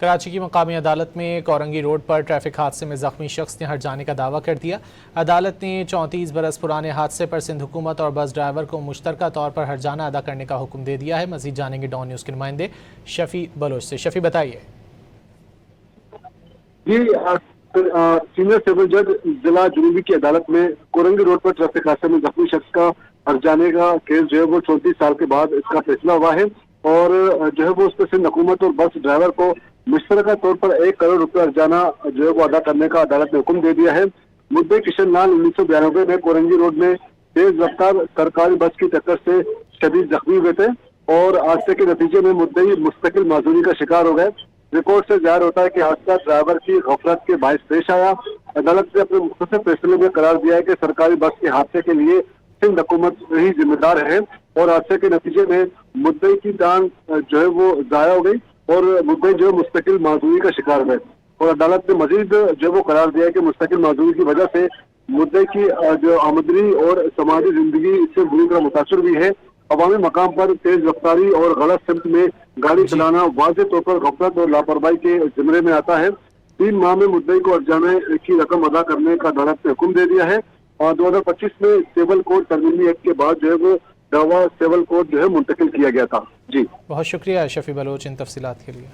کراچی کی مقامی عدالت میں کورنگی روڈ پر ٹریفک حادثے میں زخمی شخص نے ہٹ جانے کا دعویٰ کر دیا۔ عدالت نے 34 برس پرانے حادثے پر سندھ حکومت اور بس ڈرائیور کو مشترکہ طور پر ہٹ جانہ ادا کرنے کا حکم دے دیا ہے۔ مزید جانیں گے ڈان نیوز کے نمائندے شفیع بلوچ سے۔ شفیع بتائیے۔ جی، سینئر سول جج ضلع جنوبی کی عدالت میں کورنگی روڈ پر ٹریفک حادثے میں زخمی شخص کا ہٹ جانے کا کیس جو ہے وہ 34 سال کے بعد اس کا فیصلہ ہوا ہے، اور جو ہے وہ اس پر سندھ حکومت اور بس ڈرائیور کو مشترکہ طور پر 1 کروڑ روپے ہرجانہ جو ہے وہ ادا کرنے کا عدالت نے حکم دے دیا ہے۔ مدعی کشن لال 1992 میں کورنگی روڈ میں تیز رفتار سرکاری بس کی ٹکر سے شدید زخمی ہوئے تھے، اور حادثے کے نتیجے میں مدعی مستقل معذوری کا شکار ہو گئے۔ رپورٹ سے ظاہر ہوتا ہے کہ حادثہ ڈرائیور کی غفلت کے باعث پیش آیا۔ عدالت نے اپنے مختصر فیصلے میں قرار دیا ہے کہ سرکاری بس کے حادثے کے لیے سندھ حکومت ہی ذمہ دار ہے، اور حادثے کے نتیجے میں مدعی کی جان جو ہے وہ ضائع ہو گئی، اور مدعی جو ہے مستقل معذوری کا شکار ہوئے۔ اور عدالت نے مزید جو ہے وہ قرار دیا ہے کہ مستقل معذوری کی وجہ سے مدعی کی جو آمدنی اور سماجی زندگی اس سے بری طرح متاثر ہوئی ہے۔ عوامی مقام پر تیز رفتاری اور غلط سمت میں گاڑی چلانا واضح طور پر غفلت اور لاپرواہی کے زمرے میں آتا ہے۔ 3 ماہ میں مدعی کو ہرجانے کی رقم ادا کرنے کا عدالت نے حکم دے دیا ہے، اور 2025 میں سول کوڈ ترمیمی ایکٹ کے بعد جو ہے وہ دعویٰ سول کوڈ جو ہے منتقل کیا گیا تھا۔ جی بہت شکریہ شفیع بلوچ ان تفصیلات کے لیے۔